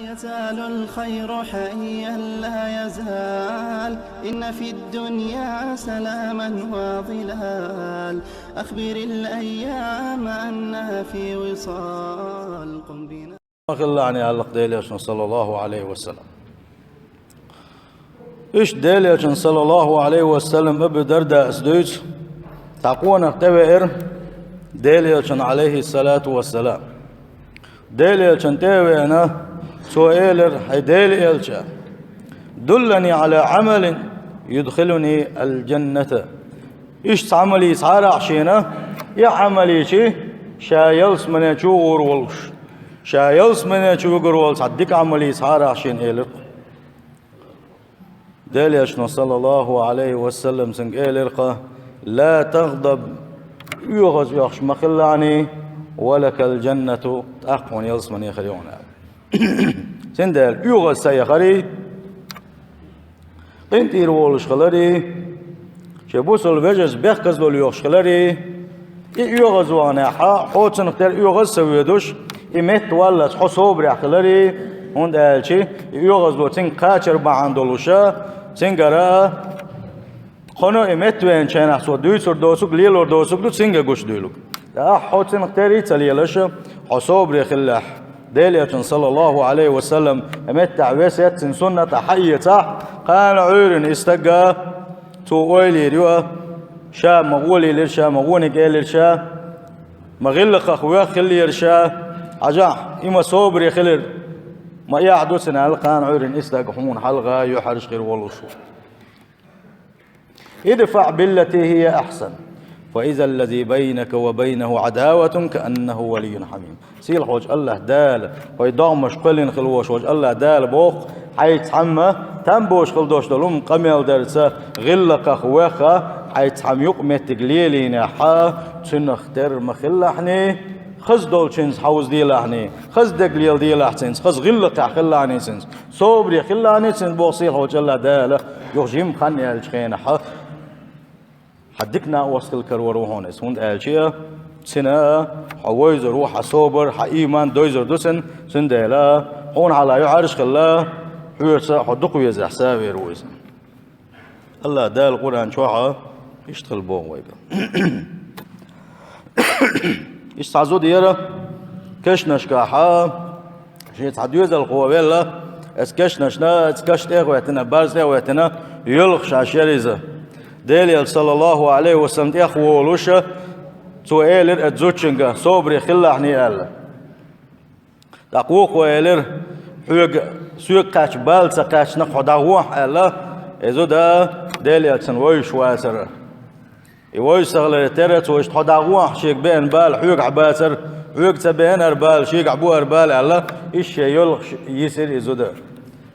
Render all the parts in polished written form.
يزال الخير حيا لا يزال، إن في الدنيا سلاما وظلال. أخبر الأيام أنها في وصال، قم بنا خلاني على قديليشن صلى الله عليه وسلم. إيش ديليشن صلى الله عليه وسلم أبو درداء أسدوج تقوون اختبئر ديليشن عليه الصلاة والسلام. ديليشن تيوينا سؤالر هاي ديليشن دلني على عمل يدخلني الجنة. إيش عملي صار عشينا يا عملي شي شايلس من يشور والش شايلس من يشور والش عدك عملي صار عشين إيلر دليشنا صلى الله عليه وسلم سنق إيلر لا تغضب يغز يخش مخلاني ولك الجنة أقوى يلس من يخليونا سندل يغز سيخري قنتير والش خلري شبوس الوجز بيخكز لول يخشلري يغز وانا حوتن اختار يغز سويدوش إمت ولا حصوب رخلري هند الشي يغز لو تين قاچر باندولوشا تينغرا خونو إمت وين چنا سو دويسور دوسوك ليلور دوسوك لو تينغ گوش دويلوك دا حوتن اختاري تليلش حصوب رخلح ديليتن صلى الله عليه وسلم إمت تعويسات سنة حيته قال عيرن استقى تو أولي ريوا شا مغولي لرشا مغوني قيل لرشا مغلق أخويا خلي يرشا عجاح إما صوبري خلر ما يحدثنا القان عيرن استقحون حلقة يحرش غير والوصول. ادفع بالتي هي أحسن فإذا الذي بينك وبينه عداوة كأنه ولي حميم. سيل حوج الله دال ويضام مشقلين خلوش وج الله دال بوخ حيث حمى تنبوش خلدوش دلوم قميل درسة غلق أخوخة حيث حم يقمت تقليلين حا تنختر مخلحني خز دولشنز حوز دي لحني خز دقليل دي لحسنس خز غلق خلاني سنس صوبري خلاني سنس بوصيل حوج الله دال يخجيم خاني الشخين حا حدكنا وصل كروروهون اسمه الشيء سنة حويز روح صوبر حإيمان دويزر دوسن سندلا هون على يعرش خلا حويسا حدق ويز حسابي رويس الله دال القرآن شوحة يشتغل بوم ويقا يستعزو ديرا كشنش كاحا شيء تعديوز القوة بيلا اس كشنشنا اس كشت اخواتنا بارز اخواتنا يلخش عشيريزا ديليل صلى الله عليه وسلم اخوة ولوشا سؤالر اتزوتشنغا صوبري خلاحني الا تقوق ويلر حوق سوق قاش بالسا قاش نقداوح الا ازو دا ديليل سن ويش واسر يويش سغلر ترت ويش قداوح شيك بين بال حوق عباسر حوق تبين اربال شيك عبو اربال الا ايش يلخ يسر ازو دا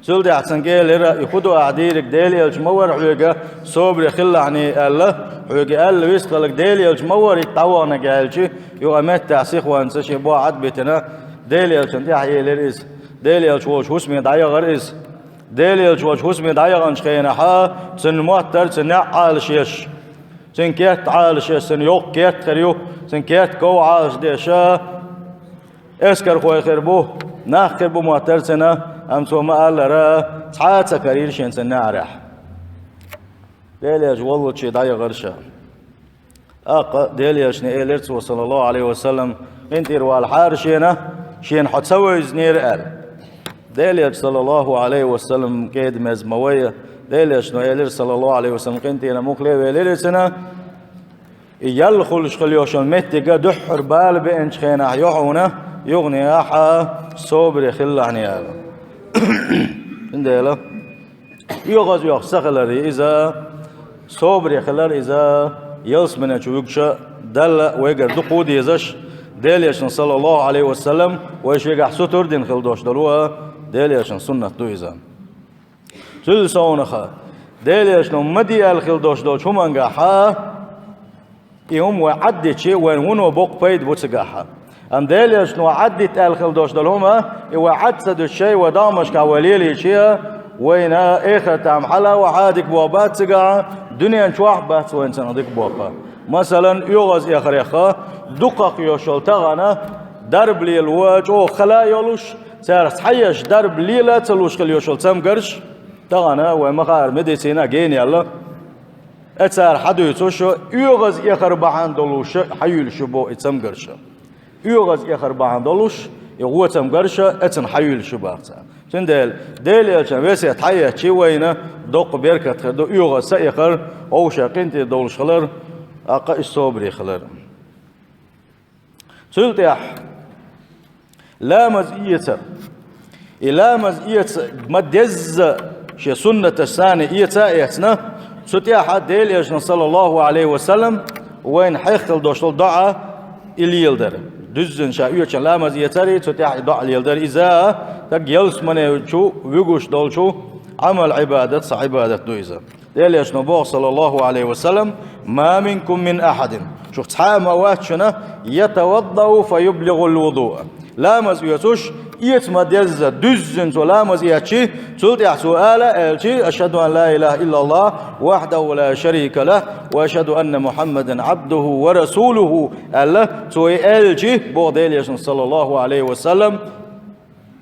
سولدي احسن قيلر يخدوا اعديرك ديليل مور حوق صوبري خلاحني الا حوق قال ويسقلك ديليل مور يتطوانا قالشي يو امت تعسيخ وانسش يبوا عد بيتنا ديليل شنتي حيلر اس ديليل شوش حسمي دايغر اس ديليل شوش حسمي دايغن شخينا حا سن موتر سن عال شيش سن كيت عال شيش سن يوق كيت خريو سن كيت كو عاش ديشا اسكر خوي خربو ناخ خربو موتر سنه امسو ما قال را ساعات سكرير شين سن نارح ديليل والله شي دايغر شا ديليل شنو ايلرت صلى الله عليه وسلم انتي روال حارشينا شين حتسوي زنير قال ديليل صلى الله عليه وسلم كيد مزمويه ديليل شنو ايلر صلى الله عليه وسلم كنتي انا مخلي ويلر سنه يلخلش خليوشن متى دحر بال بانش خينا يحونه يغني احا صبر خلعني هذا عندنا يغز يخسخلري اذا صبر خلر اذا يلس من شوكشا دل ويقر دقود يزش ديليشن صلى الله عليه وسلم ويش يقع ستر دين خلدوش دلوها ديليشن سنة دويزان سل سونخا ديليشن مدي الخلدوش دول شو منقاحا يوم وعدت شيء وين هو بوق بيد بوتسقاحا ام ديليشن وعدت الخلدوش دلهما وعد سد الشيء ودامش كوليلي شيء وين اخر تام حلا وعادك بوابات سقا دنيا نشواح بات وين سنضيك بوقا مثلا يغز اخر اخا دقق يوشل تغانا درب لي الوجه او خلا يولوش سار حيش درب ليلة تلوش خل يوشل تم قرش تغنى ومخار مديسينا جين يلا اتسار حدو يتوشو يوغز يخر بحان دولوش حيول شبو اتم قرش يوغز يخر بحان دولوش يغو تم قرش اتن حيول شبو تندل ديل يلشان ويسي تحيي چي وينا دوق بيركت خدو يوغز سيخر او شاقينتي دولش خلر اقا الصبري خلر سلتيح لا مزئية إلا مزئية مدز شي سنة الثاني إيتا سلتيح ديل يجن صلى الله عليه وسلم وين حيختل دوشل دعا اللي يلدر دزن شايوچ لا مزئية تري سلتيح دعا اللي يلدر إذا تق يلس من شو ويقوش دولشو عمل عبادة عبادة دويزا ديل يجن بوغ صلى الله عليه وسلم ما منكم من أحد شفت حام واتشنا يتوضأ فيبلغ الوضوء لا مزيتوش يتمد يز دزن ولا مزيتشي سلطع سؤالة الشي أشهد أن لا إله إلا الله وحده لا شريك له وأشهد أن محمدا عبده ورسوله الله سوي الشي بوديل صلى الله عليه وسلم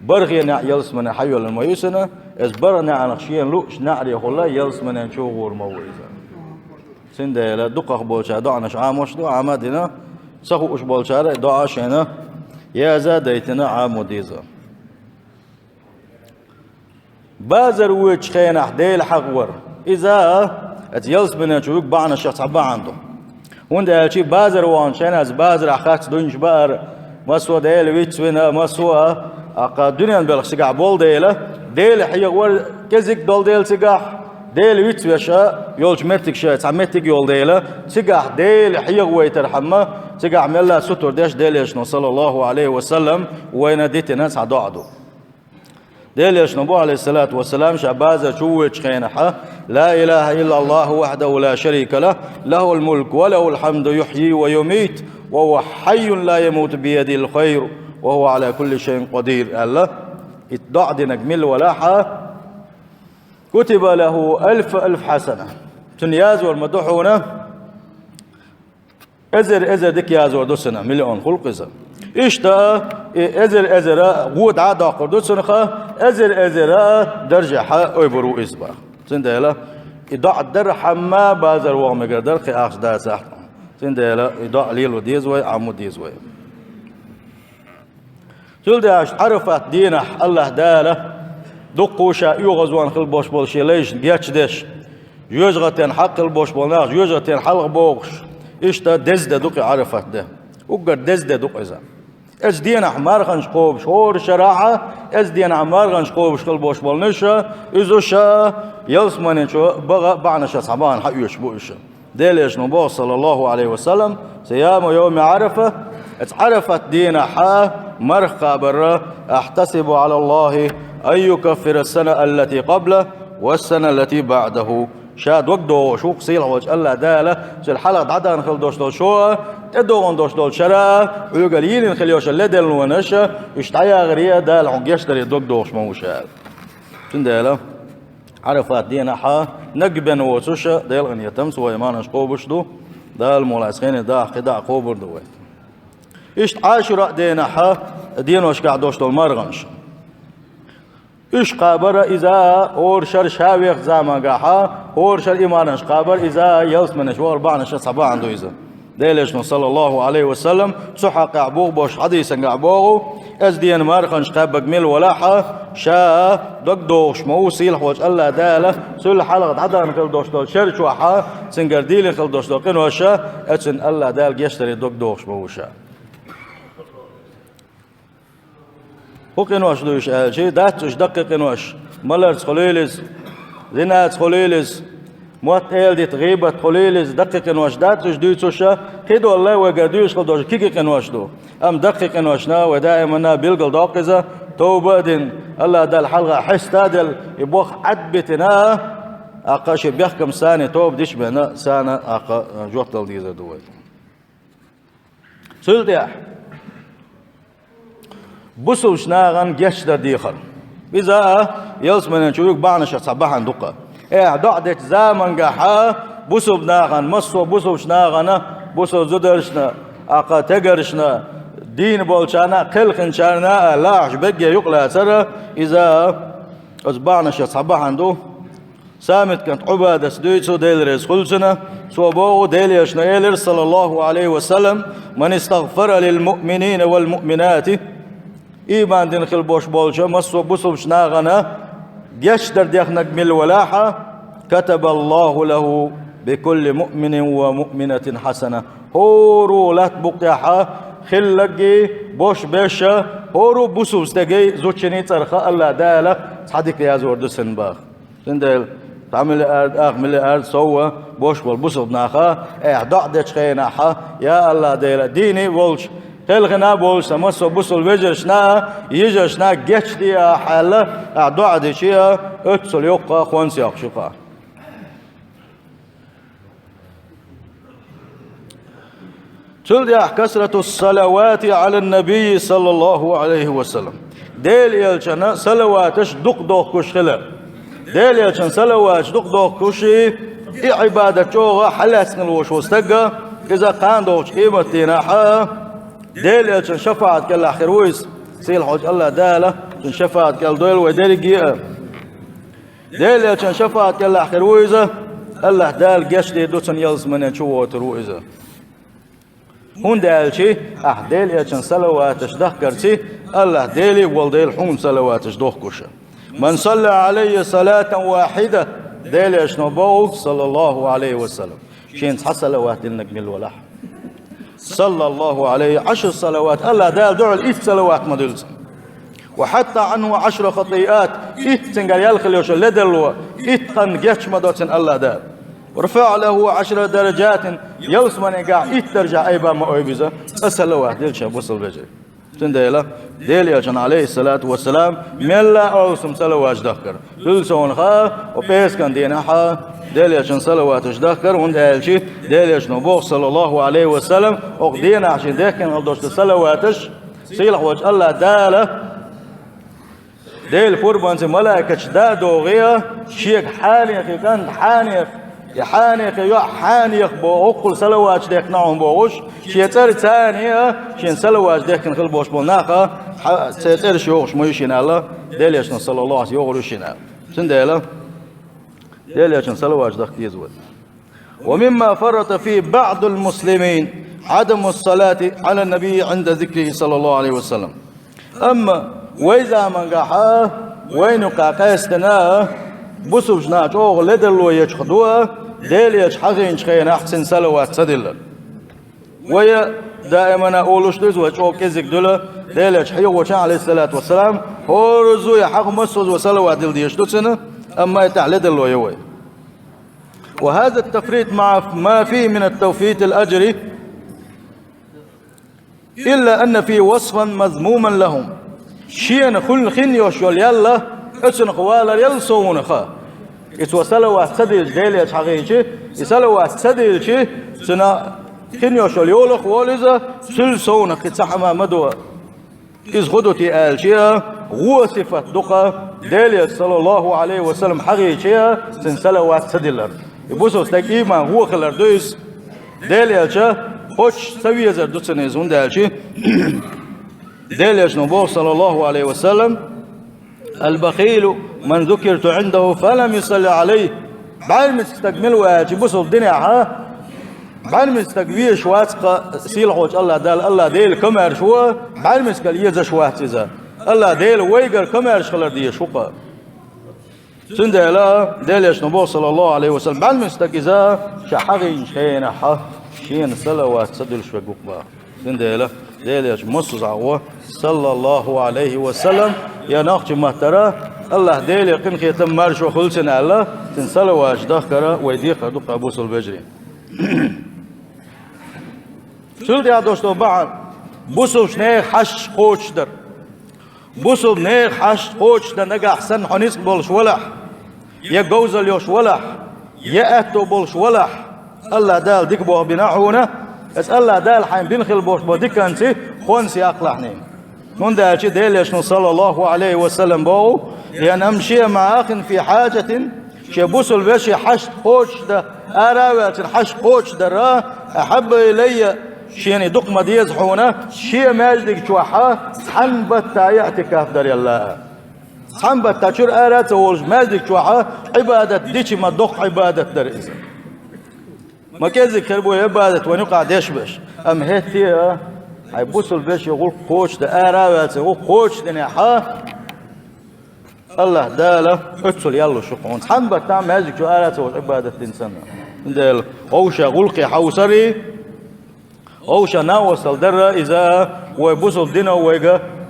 برغينا يلس من حيو الميسنة إزبرنا عن خشين لوش نعري خلا يلس من شوغور مويزة سندلا دقق بولشا دعنا شعاموش دو عمدنا سخو اش بولشا دعا شينا يا زاديتنا عاموديزا بازر ويتش خينا حديل حقور اذا اتيلس بنا شوك بعنا شخص عبا عنده وند الشي بازر وان شينا از بازر اخاك دونش بار مسوا ديل ويتش وينا مسوا اقا دنيا بلغ سيقع بول ديله ديل حيقور كزيك دول ديل سيقع ديل ويت وشا يولج متك شا تعمتك يول ديلا تقع ديل حيغ ويترحمه تقع ملا ستر داش ديل يشنو صلى الله عليه وسلم وين ديت ناس عدو ديل يشنو عليه الصلاة والسلام شعبازة شوش خينحة لا إله إلا الله وحده لا شريك له له الملك وله الحمد يحيي ويميت وهو حي لا يموت بيده الخير وهو على كل شيء قدير الله اتضع دينك مل ولاحة كتب له ألف حسنة تنيازور مدحونة أزر ديك يازور دو سنة مليون خلق إزر إشتا أزر غود عادا قردو سنة أزر درجة حا ويبرو إزبا سندهلا إضاع درحما بازر وغمقر درخي آخش دا ساحت سندهلا إضاع ليلو ديزوي عمو ديزوي سلدهاش عرفت دينح الله داله دقوشا يغزوان خل بوش بولشي ليش جاتش دش يوزغتين حق البوش بولناش يوزغتين حلق بوغش إشتا دزده دقي عرفت ده وقر دزده دق إذا از دين أحمر خنش قوب شور شراعة از دين أحمر خنش قوب شخل بوش بولنشا إزوشا يلسمانين شو بغا بعنشا صعبان حق يشبوشا ديليش نبو صلى الله عليه وسلم سيام يوم عرفة اتعرفت دين حا مرخى برا احتسب على الله أن يكفر السنة التي قبله والسنة التي بعده شاد وقدو شوق سيل وجه الله داله سيل حلقة عدا نخل دوش دول شو ادوغن دوش دول شرا ويقاليين نخل يوش اللي دل ونشا اشتعيا غريا دال عن يشتري دوك دوش موشال تنداله عرفات دينا حا نقبن وسوشا ديل غن يتمس ويمان شقوبش دو دال مولاسخين دا قدع قوبر دوات اشت عاشرة دينا حا دين وش قاعد دوش دول مرغنش إيش قابر إذا أور شر شاويخ زاما قاحا أور شر إيمانش قابر إذا يلس من شوار بعنش صبا عنده إذا ديلش صلى الله عليه وسلم صحا قعبوغ بوش حديثا قعبوغ از دين مارخنش قابق ميل ولاحا شا دوك دوش موسيل حوش الله داله سل حلقة عدان خل دوش دول شر شوحا سنقر ديلي خل دوش دول قنوشا اتسن الله دال يشتري دوك دوش موشا هو قنوش دوش شيء داتش دقق قنوش ملرز خليلز زنات خليلز موت ديت غيبة خليلز دقق قنوش داتش دوتشا كيدو الله وقدوش خل دوش كيك قنوش دو ام دقق قنوشنا ودائما بيلقل داقزة توبة دين الله دال حلقة حس تادل يبوخ عدبتنا اقاش بيحكم ساني توب ديش بنا سانة اقا جوقت الديزة دوات سلطيح بوسوش ناغن جشتر ديخر إذا يلسمن نشوفك بعنش صباحا دقة دعدت زامن قحا بوسو ناغن مصو بوسوش ناغن بوسو زدرشنا أقا تقرشنا دين بولشانا خلقن شارنا لاش بقى يقلا سر إذا أصبعنا شصبح عنده سامت كانت عبادة سدويتو ديل ريس خلصنا سوابو ديل يشنا صلى الله عليه وسلم من استغفر للمؤمنين والمؤمنات إيمان دين خل بوش بولشا مسو بصب شناغنا يشتر ديخنك من الولاحة كتب الله له بكل مؤمن ومؤمنة حسنة هورو لا تبقيها خلقي بوش بيشا هورو بصب ستجي زوجني ترخى الله دالة صديق يا زور دسن باخ سندل تعمل أرد من الأرض سوى بوش بالبصب ناخا ضعدش خيناحا يا الله ديلا ديني بولش خلقنا بولش سمسو بصل وجشنا يجشنا جش دي حالة ضعدش يا اتسل يقا خونس يقشقا تلدي كثرة الصلوات على النبي صلى الله عليه وسلم ديل يلشنا صلواتش دق كش خلق ديل يلشن صلواتش دق كشي عبادة جوغا حلاسن الوش وستقى إذا كان دوش قيمة ديناحا ديل يلشن شفاعت كال آخر ويس سيل حوج الله دالة شفاعت كال دويل وديل جيئة ديل يلشن شفاعت كال آخر ويزة الله دال قش دي دوتن يلس من ينشوه ترويزة هون دالشي ديل يلشن صلواتش دخ كرسي الله ديلي والديل حون صلواتش دخ كشا من صلى عليه صلاة واحدة ديل يشنبوه صلى الله عليه وسلم شين صلوات لنك من الولاح صلى الله عليه 10 صلوات الله دال دعو الإف صلوات مدلس وحتى عنه 10 خطيئات تنقل يلخل يوش لدلو تن جيش مدوتن الله دال ورفع له 10 درجات يوسمن يقع درجة أيبا ما أيبزا الصلوات ديل شابوصل بجي تنديلا ديل يلشن عليه الصلاة والسلام ملا أوسم صلوات دخكر دل سون خا وبيس كان دينها ديل يلشن صلوات دخكر وند هالشي ديل يلشن بوخ صلى الله عليه وسلم وقدينا عشان ده كان الدوش صلواتش سيلح وجه الله داله ديل فوربانس ملائكة دا دوغيا شيك حانيخ كان حانيخ يحانيخ يا حانيخ بوقل صلوات ديك نعم بوش شيتر ثانية شين صلوات ديك نخل بوش بوناخا سيتر شيوخ ميشين الله ديل يشن صلى الله عليه وسلم سنديلا ديل يشن صلوات ديك يزود ومما فرط فيه بعض المسلمين عدم الصلاة على النبي عند ذكره صلى الله عليه وسلم أما وإذا من قاحا وين قاقاستنا بسوجنا جوغ لدلو يجخدوها ديل يجحغين شخين أحسن صلوات سدل ويا دائما أولوش دزو جوغ كزك دل ديل يجحيو وشان عليه الصلاة والسلام هورزو يحق مسوز وصلوات دل ديشتوتنا أما يتعلي دلو يوي وهذا التفريط مع ما فيه من التوفيت الأجري إلا أن في وصفا مذموما لهم شيئا خل خنيوش واليلا اتسن قوالا يلصون خا اتوا صلوات سديل ديلي اتحقينشي يصلوات سديل شي سنا خنيوش واليولخ واليزا سلسون كتسحما مدوى إذ خدوتي آل شيئا هو صفة دقا ديلي صلى الله عليه وسلم حقي شيئا سن صلوات سديل يبوسو ستاك إيمان هو خلر دويس ديلي الشا خوش سوية زردوتسن يزون دالشي ديلي اشنبوه صلى الله عليه وسلم البخيل من ذكرت عنده فلم يصلي عليه بعد ما تستكمل واجي بوسو الدنيا ها بعد ما تستكبير شواتق سيلحوش الله دال الله ديل كمار شوا بعد ما تسكال يزا شواتزا الله ديل ويقر كمار شخلر دي شوقا سندلا ديل اشنبوه صلى الله عليه وسلم بعد ما تستكيزا شحغين شين حا شين صلوات سدل شوي قبا سندلا ديل مصز عوا صلى الله عليه وسلم يا ناقش مهترا الله ديل يقين خيتم مارش وخلصنا الله تنسلوا أجدخرا ويديق دق أبو سلبجري شلت يا دوستو بعد بوسوش نه حش خوش در بوسو نه حش خوش در نجا أحسن حنيس بولش ولح يا جوزل يوش ولح يا أتو بولش ولح الله دال ديك بوه بناعونا بس الله دال حين بنخل بوش بوديكانسي خونسي أقلعني من ده شيء ديلش صلى الله عليه وسلم بو لأن أمشي مع أخ في حاجة شبوس البشي حش خوش ده أراوات الحش خوش ده أحب إلي شيني دق مديز حونا شي ماجدك شوحا حنبتا يعتكاف در الله حنبتا شر آلات وولج ماجدك شوحا عبادة ديش ما دق عبادة در إذا ما كذلك كربو عبادة ونقع ديشبش أم هتي هاي بوصل بيش يقول قوش دا آرابات يقول قوش دنيحا الله داله اتسل يالو شقون حنبتا ماجدك شو آلات وولج عبادة إنسان دل أوشا غلقي حوسري أوشا ناوصل درة إذا ويبوصل دينا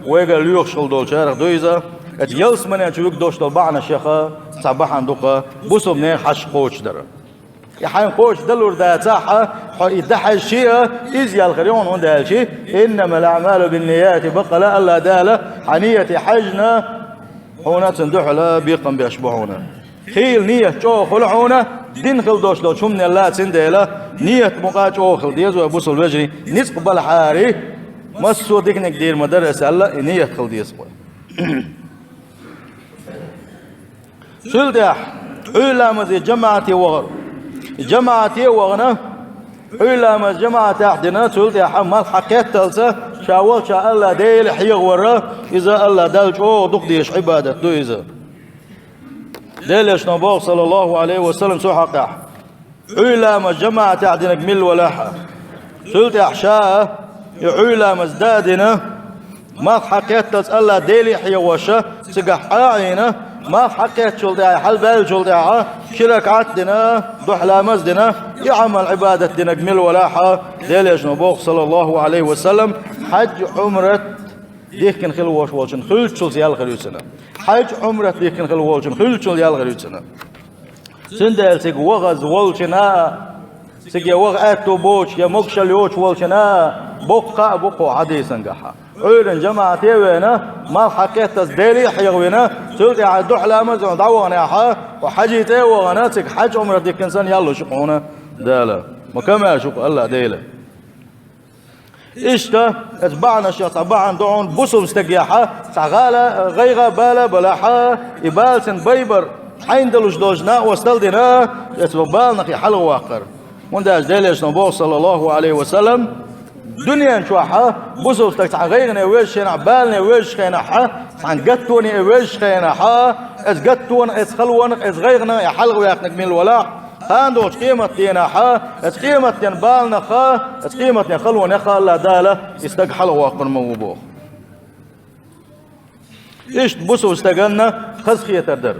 ويجا ليوخ شغل دول شارع دو إذا يلس من يشوفك دوش طلبعنا شيخا صباحا دوقا بوصل منين حش قوش درة يحين قوش دلور دا تاحة يدحى الشيء إز يالخريون هون دا الشيء إنما الأعمال بالنيات بقى لا الله دالة حنية حجنا هنا تندوح لا بيقم بيشبعونا خيل نية شو خلعونا دين خل دوش لو شمنا الله تنديلا نية مقاش أوخل ديزو أبوصل بجري نسق بالحاري مسو ديكنك دير مدرسة الله نية خل ديزو سلدح علامة جماعتي وغر جماعتي وغنا علامة جماعة أحدنا سلدح مال حقيت تلسة شاول شاء الله ديل حيغ ورا إذا الله دالج أو دق ديش عبادة دو إذا ديلش نبوغ صلى الله عليه وسلم سو حقح علامة جماعة أحدنا كمل ولاحة سلدح شاء علامة زدادنا ما حقيت تلسة الله ديل حيغ وشا سقح عينه ما حكيت شلدها حل بال شلدها شرك عدنا ضحلا مزدنا يعمل عبادة دنا جميل ولاحة ديليش نبوغ صلى الله عليه وسلم حج عمرة ديكن خل واش والشن خل شل زيال غريوسنا حج عمرة ديكن خل والشن خل شل زيال غريوسنا سندل سيق وغز والشنا سيق وغاتو بوش يا مكشل يوش والشنا بقى حديثا قحا عيرن جماعة تيوينا ما حكيت تزديلي حيوينا سلطي عدو حلامة زون دعوانا حا وحجي تيوانا تك حج عمر ديك إنسان يالو شقونا دالا مكما شق الله ديلا إشتا اتبعنا شيء طبعا دعون بصم استقياحا سعغالا غيغا بالا بلاحا إبالسن بيبر حين دلوش دوجنا واستلدنا اتبالنا في حلو واقر ونداش ديليش نبوه صلى الله عليه وسلم دنيا شوحة بوسوس تك غيرنا ويش خينا بالنا ويش خينا حا عن قطوني ويش خينا حا از قطون از خلون از غيرنا يحلق وياك من الولاء هاندوش قيمة تينا حا از قيمة تين بالنا خا از قيمة تين خلون يخا الله دالة يستقحل واقر موبوخ إيش بوسوس تقلنا خزخية تردر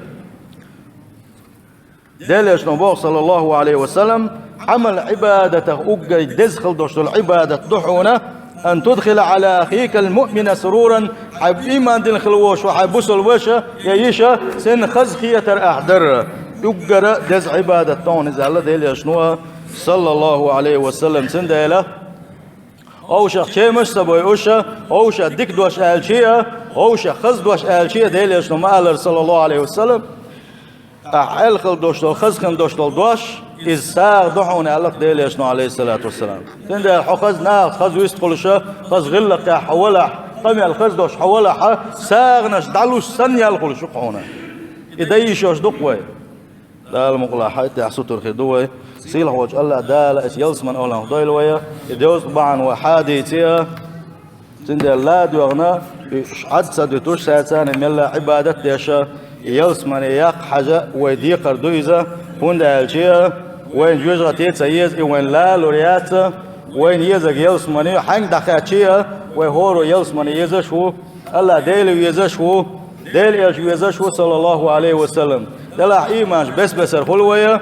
دليش نبوه صلى الله عليه وسلم حمل عبادته أجي دزخل دوش العبادة دحونا أن تدخل على أخيك المؤمن سرورا حب إيمان دين خلوش وحبوس الوشة يعيشة سن خزخية أحدر يقرأ دز عبادة تون زالة ديل شنوها صلى الله عليه وسلم سن ديله أوشا خيمش سبوي أوشا أوشا ديك دوش آلشية أوشا خز دوش آلشية ديل شنو ما صلى الله عليه وسلم أحلخل دوشتل خزخن دوشتل دوش إز ساغ دحون ألق ديلي أشنو عليه الصلاة والسلام تند الحخز ناغ خز ويستقلشة خز غلق حولح قمي الخز دوش حولح ساغنش دعلوش سن يلقل شقعونا إدايشوش دقوي دال مقلا حيث حسوتر خدوي سيلح وجه الله دال إس يلس من أولا ضيلوية إدوز طبعا وحاديتيا تند الله دوغنا عدسة دوتوش ساتان ملا عبادت ديشا يلس من ياق حاجة ويديقر دويزة هون الشيء وين جوجرة تيتسيز وين لا لوريات وين يزق يلس مني حين دخاتشيا وهورو يلس مني يزشو الله ديل يزشو ديل يزشو صلى الله عليه وسلم دلح إيمانش بس الخلوية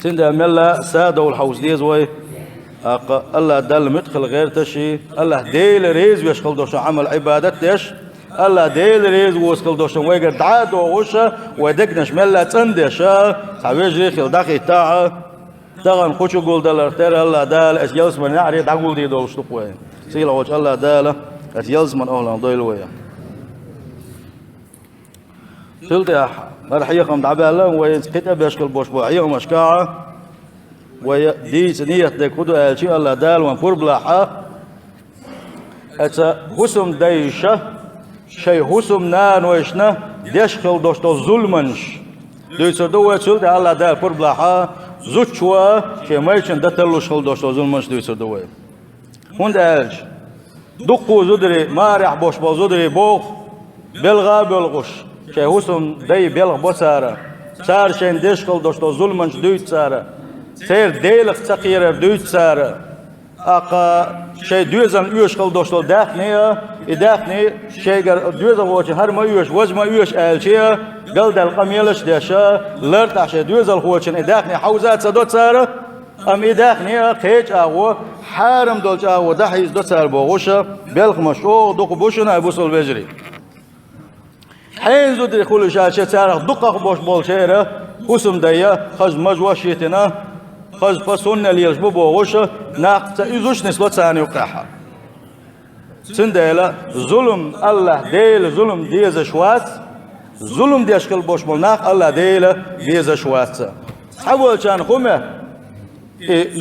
سند ملا سادة والحوز ديز وي الله دل مدخل غير تشي الله ديل ريز ويشخل دوش عمل عبادت ديش الله ديل ريز وسكل دوشن ويقر دعاد وغشة ودقنش ملا تندشة تعويجري خل دقي تاعة تغن خوشو قول دلر تير الله دال اس يلس من نعري دعقول دي دولش تقوين سيلا وجه الله دال اس يلس من أهلا ضيل ويا سلت يا مرحيكم دعبالا وين كتاب يشكل بوش بوعيهم اشكاعة ودي سنية دكودو الشي الله دال وانفور بلاحة اتا هسم دايشة شيء هسم نان ويشنا ديشخل دوشتو ظلمنش دويسردو ويسولد الله دال فور بلاحة زوج شوا شيء ما يشن دتلو شغل دوش ظلمش دويسر دوي هون دالج دقو زدري ما رح بوش بزدري بوخ بلغا بلغش شيء هوسم داي بلغ بسارة صار شين دشغل دوش ظلمش دويت سارة سير ديلخ تقير دويت سارة أقا شيء دوزن يشغل دوش داخنية إداخني شيء دوزن وش هر ما يش وز ما يش ألشية قلد القميلش داشا لرت عشان دوزن خوشن إداخني حوزات سدوت سارة أم إداخني خيج أغو حارم دولش أغو دحيز دوت سار بوغوشة بلغ مشوق دوق بوشنا أبوسول بجري حين زود يقول شاشة سارة دقق بوش بول شيرة قسم دايا خز مجوشيتنا خز فصلنا ليش بوغوشة ناقص إيزوش نسلوت ثاني وقاحة سنديلا ظلم الله ديل ظلم ديز شوات ظلم ديشكل بوش ملناق الله ديل ديز شوات حول كان خمه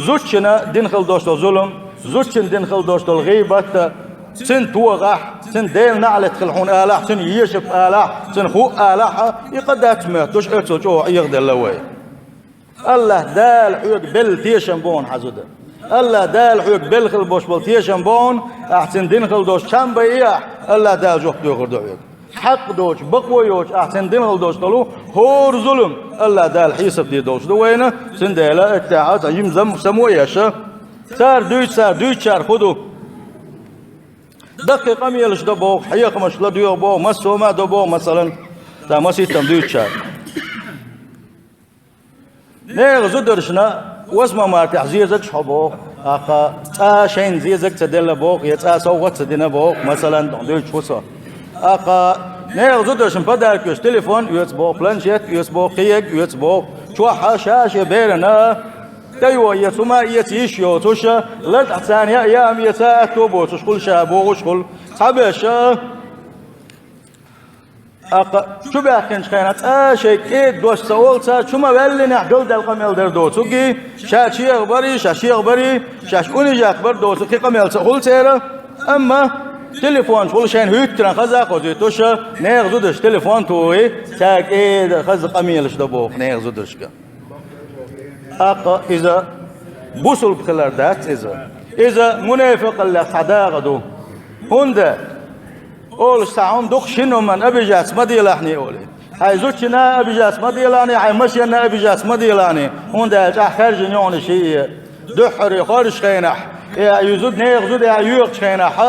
زوجنا دين خل دوشتو ظلم زوجن دين خل دوشتو الغيبة سن توغح سن ديل نعلت خلحون آلاح سن يشف آلاح سن خو آلاح يقدات ما توش اتسو جو يغدر لوي الله دال حيوك بل تيشن بون حزوده الله دال حيوك بل خل بوش بل تيشن بون احسن دين خل دوش كان بياح الله دال جوح دوغر دوغر حق دوش بقوى يوش احسن دين خل دوش طلو هور ظلم الله دال حيسب دي دوش دوينه سن ديلا اتعاد عجيم زم سموياشا سار دويت شار خدو دقيقة ميلش دبوك حياق مش لديو بو مسو ما دبو مثلا تا مسيتم دويت شار نيغ زدرشنا واسمه ما تحزيزك شحبوك اقا شين زيزك تدل بوك يتا سوغت تدنا بوك مثلا دويت شوسا اقا نيغ زدرشن بدارك يوش تليفون يوت بوك بلانشيت يوت بوك قيق يوت بوك شوحة شاشة بيرنا تيوا يسوما يتيش يوتوشا لد احسان يا ام يتاتو بوتوش كل شابو وشكل حبشا اقا شو باكنش كانت شيء كيد دوش سولتا شو ما بالي نحقل دل قميل در دوتوكي شاشي اخباري شاشي اخباري شاش اوني اخبار دوتوكي قميل سهول سيرا اما تليفون شغل شين هيتران خزا قوزيتوشا نيغ زودش تليفون توي تاك ايه خز قميلش دبوخ نيغ زودشكا اقا اذا بوصل بخلال دات اذا منافق اللي حداغدو هندا اول ساعون دوخ شنو من ابي جاس ما ديلاني اولي هاي زوجنا ابي جاس ما ديلاني هاي مشينا ابي جاس ما ديلاني هندا جا خارج نيون شيء دحر خارج خينح يا يزود نيغ زود يا يوق خينح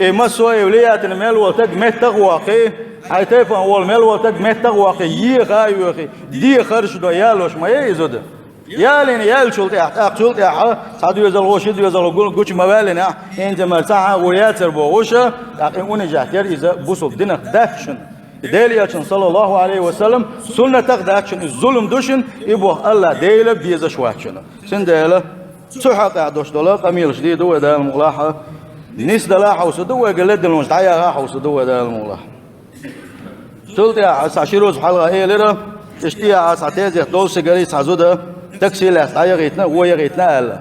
مسوي وليات المال وتق متغواقي هاي تفهم اول مال وتق متغواقي يغا يوخي دي خرج دو يالوش ما يزود يالين يال شلت شلت صادو يزل وشد يزل قول قوش موالنا انت مرتاح وياتر بوشه اون جاتر اذا بوصل دينك داكشن ديلياتشن صلى الله عليه وسلم سنة تغداكشن الظلم دوشن يبوه الله ديله بيز شواتشن سن ديله سحق عدوش دولا قميل شديد هو ده المغلاحه نيس دلاحه وسدوه قلد المجتعيه راح وسدوه ده المغلاحه قلت يا عشيروز حلقه ايه لره اشتيا ساعتين دول سيجاري سازوده تاكسي لا سايغيتنا هو يغيتنا الا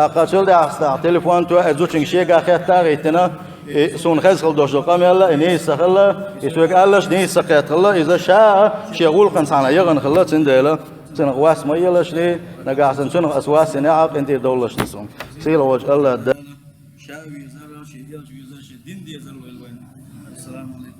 قاتل ده استا تليفون تو ازوچين شيغا ختا غيتنا سون خزل دوش قاميلا اني سخلا يسوق الله ني سقيت الله اذا شاء شغول قنصانا يغن خلا تندلا سن غواس ما يلاش لي نغاسن سن اسواس نعق انت دولش تسون سيل وجه الله شاوي زرا شي دين دي زرا السلام عليكم